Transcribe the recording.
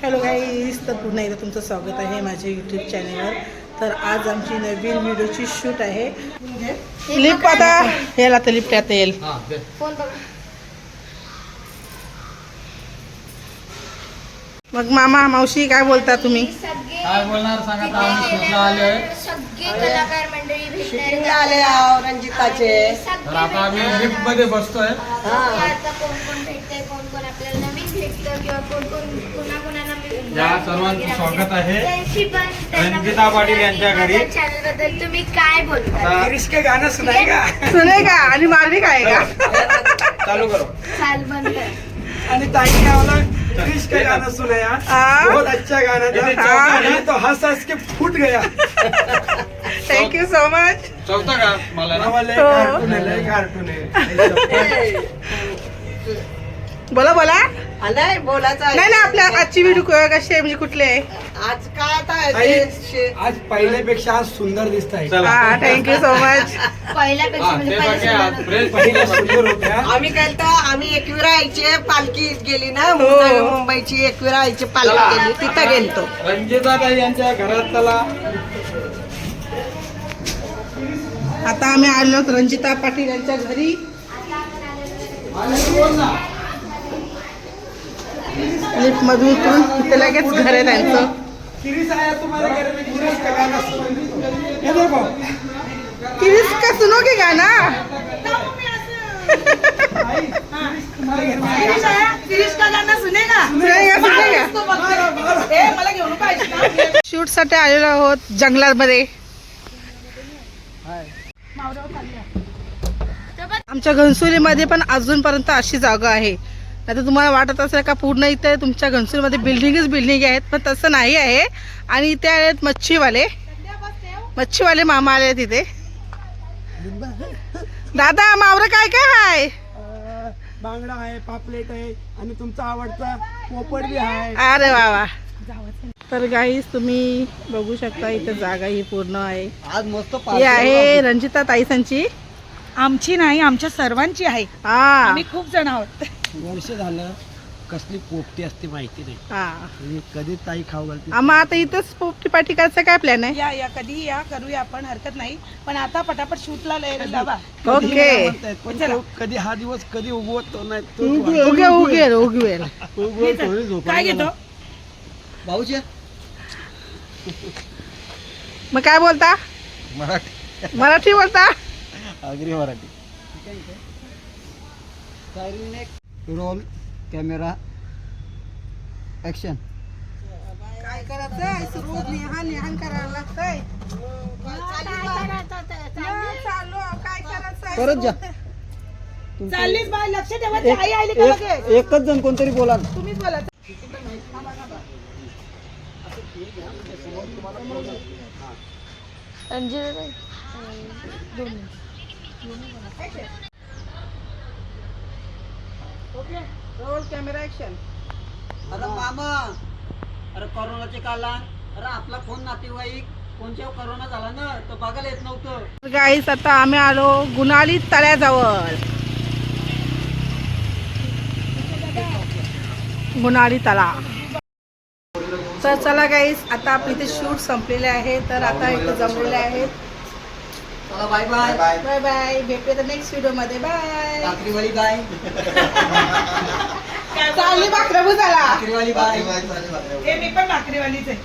Hello guys, तर पुन्हा एकदा तुमचं स्वागत आहे माझ्या यूट्यूब चॅनलवर. तर आज आमची नवीन व्हिडिओची शूट आहे. लिफ्ट आता याला तर लिफ्ट आता येईल. मग मामा मावशी काय बोलता तुम्ही? काय बोलणार सांगा. आम्ही शूटला आले, सगळे कलाकार मंडळी भेटणार आले रंजिताचे. तर आता आम्ही लिफ्ट मध्ये बसतोय. आता कोण कोण भेटतंय, कोण कोण आपल्याला नवीन भेटतं किंवा कोण कोण कोणाकोणाला या सर्वांचं स्वागत आहे त्यांची पण रंजिता पाटील यांच्या घरी. चॅनल बद्दल तुम्ही काय बोलता? गिरीश के गाणं सुनाएगा सुनेगा आणि मारवी काय का? चालू करो. चाल बंद कर. आणि ताई क्या बोला, गिरीश का गाना सुनाया, बहुत अच्छा गाना था. मैं तो हंस हंस के फूट गया. Thank you so much. चौथा का मला ना? लय कार्टून है, लय कार्टून है. बोला बोला. नाही बोलायचं नाही ना, आपल्या आजची व्हिडिओ कशी आहे, म्हणजे कुठले आहे? आज काय आता आज पहिल्यापेक्षा आज सुंदर दिसत आहे. चला. हा, थँक्यू सो मच. पहिल्यापेक्षा म्हणजे ते बाकी पहिल्या आज फ्रेश पहिल्या सुंदर होत्या. आम्ही काय तर आम्ही एकविरा आईची पालखी गेली ना, मुंबईची एकविरा आईची पालखी गेली, तिथं गेलतो. रंजिता ताई यांच्या घरात. चला. आता आम्ही आलो रंजिता पाटील यांच्या घरी. लिफ्ट मधून उतरून तिथे लगेच घर आहे त्यांचं. गिरीश आया तुम्हारे घर में, गिरीश का गाना सुना. ये देखो किरीस का सुनोगे गाना? शूट साठी आलेलो आहोत जंगलामध्ये. आमच्या घनसोलीमध्ये पण अजूनपर्यंत अशी जागा आहे. आता तुम्हाला वाटत असेल का पूर्ण इथे तुमच्या घनसोलीमध्ये बिल्डिंग आहेत, पण तसं नाही आहे. आणि इथे आहेत मच्छीवाले मामा आले तिथे. दादा मावरं काय काय आहे? बांगडा आहे, पापलेट आहे आणि तुमचा आवडता पोपट बी आहे. अरे वा वा. तर गाईस तुम्ही बघू शकता इथे जागा ही पूर्ण आहे. आज मस्त ही आहे रंजिता ताईसांची. आमची नाही, आमच्या सर्वांची आहे. हा आम्ही खूप जण आहोत. वर्ष झालं कसली पोपटी असते माहिती नाही. हा. म्हणजे कधी ताई खाऊ घालते. आम्हा आता इथंच पोपटी पार्टी करायचा काय प्लॅन आहे? या या कधी या करूया आपण, हरकत नाही. पण आता पटापट शूटला जावा. ओके. पण तो कधी हा दिवस कधी उगवतो नाही तो उगवेल. काय घेतो? भाऊजी मग काय बोलता? मराठी बोलता? Agri Marathi. Roll camera action. काय करायचंय? सुरुवात निहान करायला लागतंय. काय करायचंय? परत जा. चाललीस बाय, लक्ष ठेवा. ती आई आली का लगेच? एकच जण कोणतरी बोला. तुम्हीच बोला. Okay, roll camera action. अरे मामा, अरे कोरोनाचे कालान, अरे आपला कोण नातेवाईक कोणत्या कोरोना झाला ना तर बघायला येत नव्हतं. गाईस आता आम्ही आलो गुणाली तळ्याजवळ. गुणाली तळा. तर चला गाईस, आता आपले इथे शूट संपलेले आहे. तर आता इथे जमलेले आहेत. चला बाय बाय. Bye bye. भेटूया तर नेक्स्ट व्हिडिओ मध्ये. बाय. भाकरीवाली बाय. चालली भाकरं भुजाला. भाकरीवाली बाय. मी पण भाकरीवालीच आहे.